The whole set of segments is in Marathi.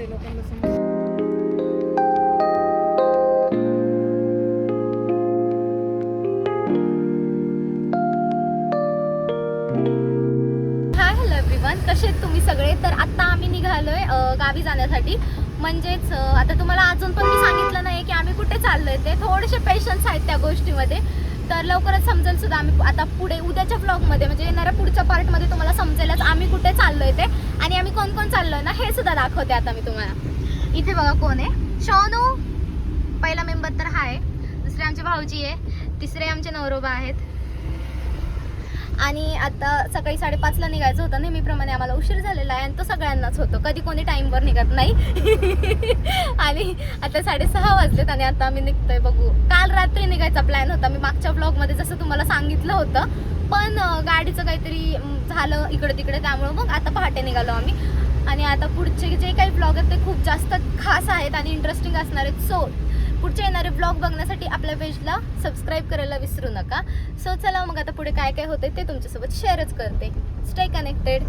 आहे लोकांना समजतं. कसे आहेत तुम्ही सगळे. तर आता आम्ही निघालोय गावी जाण्यासाठी. म्हणजेच आता तुम्हाला अजून पण मी सांगितलं नाही की आम्ही कुठे चाललोय. ते थोडेसे पेशन्स आहेत त्या गोष्टीमध्ये. तर लवकरच समजेल सुद्धा. आम्ही आता पुढे उद्याच्या व्लॉगमध्ये म्हणजे येणाऱ्या पुढच्या पार्टमध्ये तुम्हाला समजेलच आम्ही कुठे चाललोय ते. आणि आम्ही कोण कोण चाललोय ना हे सुद्धा दाखवते आता मी तुम्हाला. इथे बघा कोण आहे. शोनू पहिला मेंबर तर हाय. दुसरे आमचे भाऊजी आहे. तिसरे आमचे नवरोबा आहेत. आणि आता सकाळी 5:30ला निघायचं होतं. नेहमीप्रमाणे आम्हाला उशीर झालेला आहे आणि तो सगळ्यांनाच होतो. कधी कोणी टाईमवर निघत नाही. आणि आता 6:30 वाजलेत आणि आता आम्ही निघतोय. बघू. काल रात्री निघायचा प्लॅन होता. मी मागच्या व्लॉगमध्ये जसं तुम्हाला सांगितलं होतं. पण गाडीचं काहीतरी झालं इकडे तिकडे. त्यामुळे मग आता पहाटे निघालो आम्ही. आणि आता पुढचे जे काही व्लॉग आहेत ते खूप जास्त खास आहेत आणि इंटरेस्टिंग असणार आहेत. सो पुढचे येणारे ब्लॉग बघण्यासाठी आपल्या पेजला सबस्क्राईब करायला विसरू नका. सो चला मग आता पुढे काय काय होते ते तुमच्यासोबत शेअरच करते. Stay connected.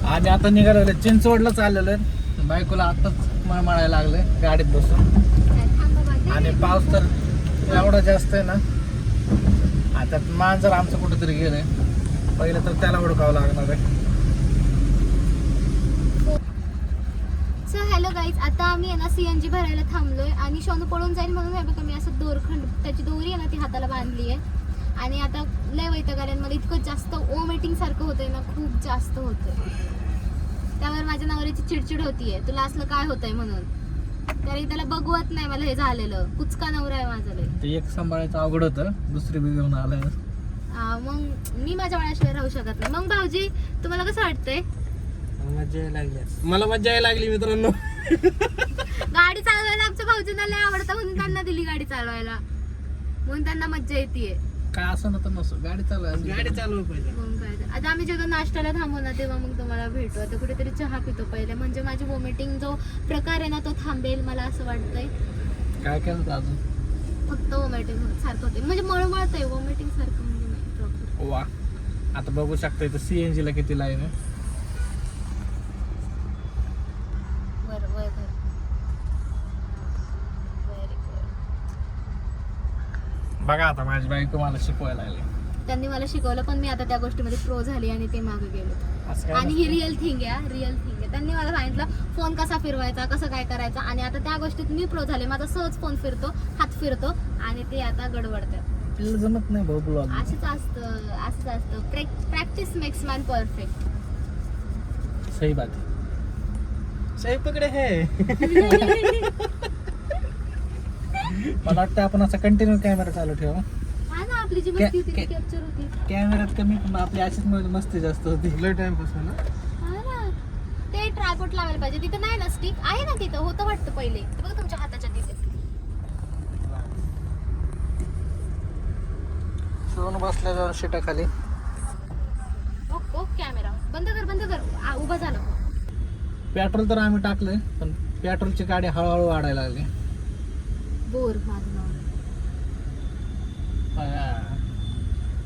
आम्ही आता निघालो चिंचवडला चाललेलो आहे. बायकोला आताच मळमळायला लागलंय गाडीत बसून. आणि पाऊस तर एवढा जास्त आहे ना. आता मांजर आमचं कुठेतरी गेलंय. पहिलं तर त्याला हुडकावं लागणार आहे. So hello guys. आता आम्ही आहे ना CNG भरायला थांबलोय. आणि शोनू पळून जाईल म्हणून हे बघा मी असं दोरखंड त्याची दोरी आहे ना ती हाताला बांधली आहे. आणि आता लय वैताग आलाय मला. इतकं जास्त ओमिटिंग सारखं होतंय ना. खूप जास्त होतंय. त्यावर माझ्या नवऱ्याची चिडचिड होतीये. तुला असलं काय होतंय म्हणून. तरी त्याला बघवत नाही मला हे झालेलं. कुचका नवरा आहे माझा लय. ते एक सांभाळायचं अवघड होतं. दुसरी बी घेऊन आलंय. मग मी माझ्या वयाशिवाय राहू शकत नाही. मग भाऊजी तुम्हाला कसं वाटतंय. मजा यायला लागली. मला मजा यायला लागली मित्रांनो. गाडी चालवायला आमच्या भाऊजींना लय आवडतं म्हणून त्यांना दिली गाडी चालवायला. म्हणून त्यांना मज्जा येते. काय असं ना तर नसो गाडी चालवायची. गाडी चालवू पाहिजे. मग काय तर. आता आम्ही जेव्हा नाश्त्याला थांबू ना तेव्हा मग तुम्हाला भेटू. आता कुठेतरी चहा पितो पहिले. म्हणजे माझी वॉमिटिंग जो प्रकार आहे ना तो थांबेल मला असं वाटतंय. काय काय होतं अजून. फक्त वॉमिटिंग सारखं होते. म्हणजे मळमळतंय. वॉमिटिंग सारखं म्हणजे नाही प्रॉपर. वा आता बघू शकता इथं CNG ला किती लाईन आहे. बघा आता माझी बायको मला शिकवायला लागली. त्यांनी मला शिकवलं पण मी आता त्या गोष्टीमध्ये प्रो झाली आणि ते मागे गेलो. असं काय आणि ही नसतं. रिअल थिंग आहे. रिअल थिंग आहे. त्यांनी मला सांगितलं फोन कसा फिरवायचा कसं काय करायचं. आणि आता त्या गोष्टीत मी प्रो झाले. माझा सहज फोन फिरतो. हात फिरतो. आणि ते आता गडबडतात. आपल्याला जमत नाही भाऊ ब्लॉग. असंच असतं. Practice makes man perfect. सही बात है. सही पकडे हे. मला वाटतं आपण असा कंटिन्यू कॅमेरा चालू ठेवा. हा ना आपली जी मस्ती होती ती कॅप्चर होती. कॅमेऱ्यात कमी पण आपली अशीच मस्ती जास्त होती. लय टाइम पासून ना. हा ना. ते ट्रायपॉड लावायला पाहिजे. तिथं नाही ना स्टिक आहे ना. तिथं होतं वाटतं पहिले. ते बघा तुमच्या हाताच्या तिथे. सोनू बसल्या जाऊन शिटाखाली. ओ कॅमेरा बंद कर. उभा झाला. पेट्रोल तर आम्ही टाकलंय पण पेट्रोलची गाडी हळूहळू वाढायला लागली. बोर माझं नाव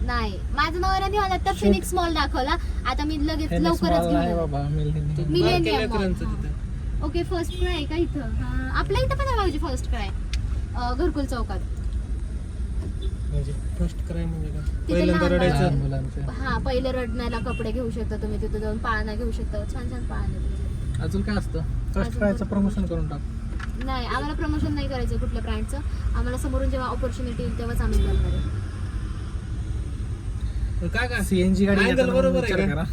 नाही. माझं नवऱ्याने मला तर फिनिक्स मॉल दाखवला. आता मी लगेच लवकरच घेऊन बाबा मिलेनियम. ओके फर्स्ट क्राय आहे का इथं. आपल्या इथं पण आहे भाऊजी फर्स्ट क्राय घरकुल चौकात. म्हणजे फर्स्ट क्राय म्हणजे काय. तिथे पहिल्यांदा लहान रडायचं. मुलांचे. हा पहिले रडण्याला कपडे घेऊ शकता तुम्ही. तिथे जाऊन पाळणा घेऊ शकता. छान पाळणे. अजून काय असतं. फर्स्ट क्रायचं प्रमोशन करून टाक. नाही आम्हाला प्रमोशन नाही करायचं कुठल्या ब्रँडचं. आम्हाला समोरून जेव्हा ऑपॉर्च्युनिटी येईल तेव्हाच आम्ही करणार आहे. काय काय CNG गाडी Angle घेताना बरोबर आहे विचार का? करा.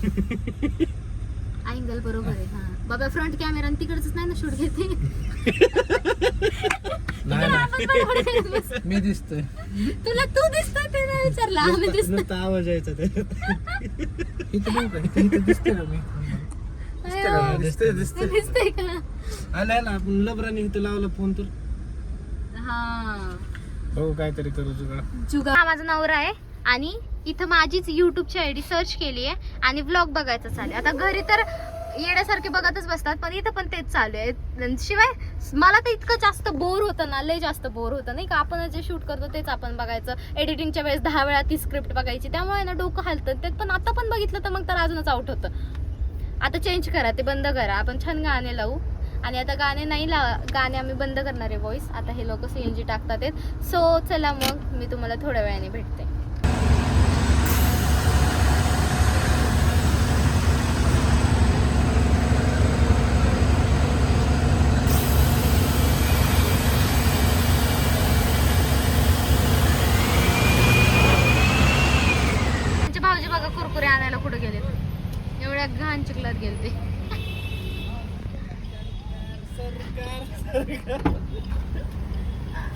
अँगल बरोबर आहे. हा बाबा फ्रंट कॅमेरा आणि तिकडच नाही ना शूट घेते. नाही मी दिसतोय. तुला तू दिसतोय ते नाही विचारला. आम्ही दिसतो. नुसता आवाज यायचा ते. इथं बघू का? इथं दिसतोय का मी. दिसतंय का. आलाय ना आपण लबराने इथं लावला फोन तर. हा बघू काहीतरी करू जुगाड. हा माझा नवरा आहे. आणि इथं माझीच युट्यूबची ID सर्च केली आहे आणि व्लॉग बघायचं चालेल. आता घरी तर येण्यासारखे बघतच बसतात, पण इथं पण तेच चालू आहे. शिवाय मला तर इतकं जास्त बोर होतं ना, लय जास्त बोर होतं नाही का. आपण जे शूट करतो तेच आपण बघायचं, एडिटिंगच्या वेळेस 10 वेळा ती स्क्रिप्ट बघायची, त्यामुळे ना डोकं हलतं ते. पण आता पण बघितलं तर मग तर अजूनच आउट होतं. आता चेंज करा, ते बंद करा, आपण छान गाणे लावू. आणि आता गाणे नाही गाणे आम्ही बंद करणार आहे व्हॉइस. आता हे लोक CNG टाकतात आहेत. सो चला मग मी तुम्हाला थोड्या वेळाने भेटते. त्यांचे भाऊजी बघा कुरकुरे आणायला कुठे गेले, एवढ्या घाण चिखलात गेले ते.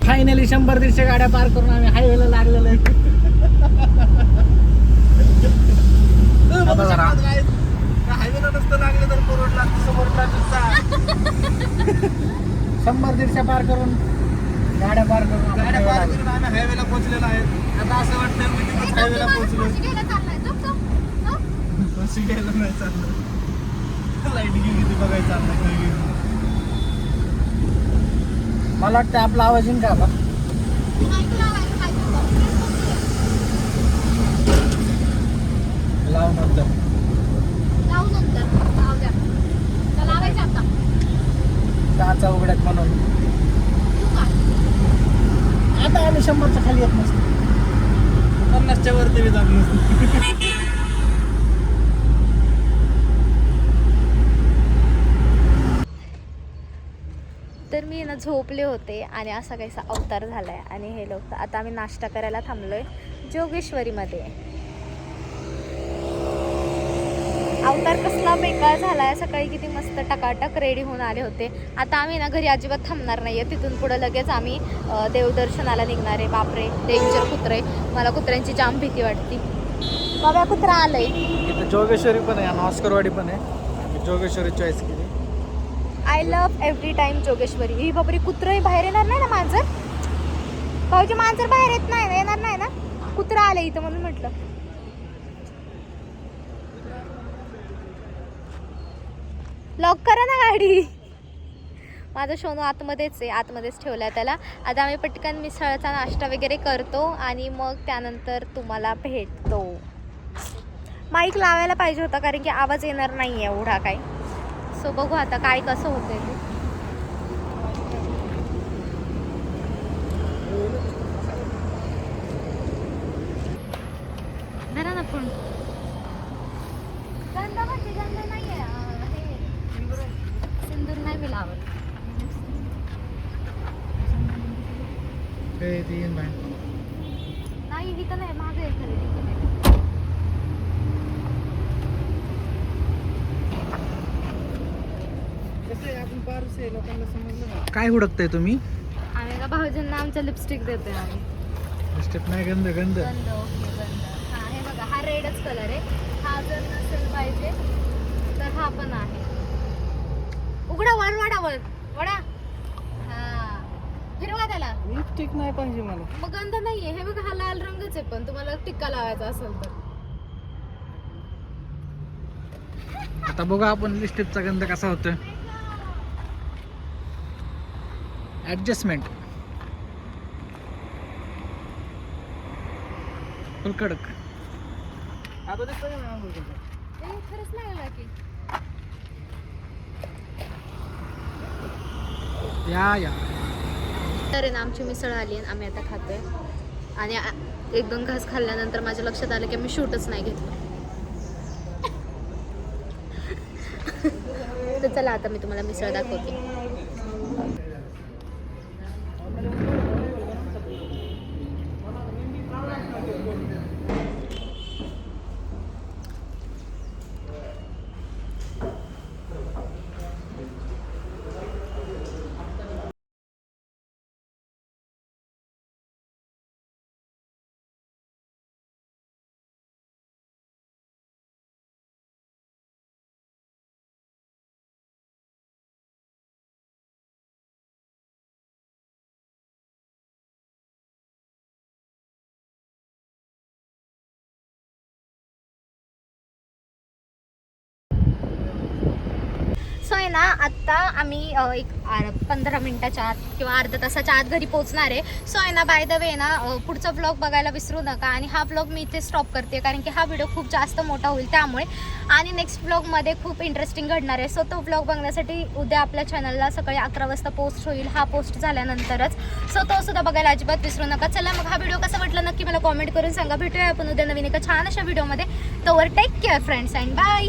फायनली 100-150 गाड्या पार करून आम्ही हायवेला लागलेलो आहे. हायवेला नसतं लागले तर कोरोडला समोरला 100-150 पार करून गाड्या पार करून गाड्या पार करून आम्ही हायवेला पोहोचलेलो आहे. आता असं वाटतं मी तिथं हायवेला पोहोचलो. बस घ्यायला नाही चाललं, लाईट गेली ती बघायचं चाललं. मला वाटतं आपला आवाज येईन का आता? लाव नंतर. काचा उघड्यात म्हणून आता आम्ही 100च्या खाली येत नसतो. 50च्या वरती जात नसतं. तर मी ना झोपले होते आणि असा काहीसा अवतार झालाय. आणि हे लोक आता आम्ही नाश्ता करायला थांबलोय जोगेश्वरीमध्ये. अवतार कसला बेकार झालाय. सकाळी किती मस्त टकाटक रेडी होऊन आले होते. आता आम्ही ना घरी अजिबात थांबणार नाहीये. तिथून पुढे लगेच आम्ही देवदर्शनाला निघणार आहे. बापरे डेंजर कुत्रे, मला कुत्र्यांची जाम भीती वाटते. बाबा कुत्रा आलंय. इथं जोगेश्वरी पण आहे आणि ऑस्करवाडी पण आहे. आम्ही जोगेश्वरी चॉईस केली. I love every time Jogeshwari. ही बापरे कुत्रं बाहेर येणार नाही ना मांजर? भाऊजी मांजर बाहेर येत नाही ना, येणार नाही ना? कुत्रा आलं इथं म्हणून म्हटलं. लॉक करा ना गाडी. माझा सोनू आतमध्येच आहे, आतमध्येच ठेवलाय त्याला. आता आम्ही पटकन मिसळचा नाश्ता वगैरे करतो आणि मग त्यानंतर तुम्हाला भेटतो. माईक लावायला पाहिजे होता कारण की आवाज येणार नाही एवढा काय. सो बघू आता काय कसं होतंय ते. धरा ना फोन. गंध म्हणजे गंध नाहीये, सिंदूर नाही मी लावत. नाही इथं नाही, मागे आहे खरेदी. आपण पारस आहे, लोकांना समजलं ना. काय हुडकताय तुम्ही? आम्ही का भाऊजींना आमच्या लिपस्टिक देतोय आम्ही. लिपस्टिक नाही, गंध गंध. गंध, ओके गंध. हा हे बघा, हा रेडच कलर आहे. हा जर नसेल पाहिजे तर हा पण आहे. उघडा वडावर वडा. हा फिरवा त्याला. लिपस्टिक नाही पाहिजे मला. मग गंध नाहीये. हे बघा, हा लाल रंगच आहे, पण तुम्हाला टिक्का लावायचा असेल तर. आता बघू आपण लिपस्टिकचा गंध कसा होतोय. ऍडजस्टमेंट फुल कडक. आता दिसतोय ना आंघोळ करतो. ए, खरंच लागला की. या तर ना आमची मिसळ आली आणि आम्ही आता खातोय. आणि 1-2 घास खाल्ल्यानंतर माझ्या लक्षात आलं की मी शूटच नाही घेतलं. तर चला आता मी तुम्हाला मिसळ दाखवते. आहे ना आत्ता आम्ही एक 15 मिनिटाच्या आत किंवा अर्ध्या तासाच्या आत घरी पोहोचणार आहे. सो आहे ना बाय द वे ना पुढचा व्लॉग बघायला विसरू नका. आणि हा व्लॉग मी इथे स्टॉप करते कारण की हा व्हिडिओ खूप जास्त मोठा होईल त्यामुळे. आणि नेक्स्ट व्लॉगमध्ये खूप इंटरेस्टिंग घडणार आहे. सो तो व्लॉग बघण्यासाठी उद्या आपल्या चॅनलला सकाळी 11 वाजता पोस्ट होईल, हा पोस्ट झाल्यानंतरच. सो तो सुद्धा बघायला अजिबात विसरू नका. चला मग हा व्हिडिओ कसा वाटला नक्की मला कॉमेंट करून सांगा. भेटूया आपण उद्या नवीन एका छान अशा व्हिडिओमध्ये. तोवर take care friends and bye.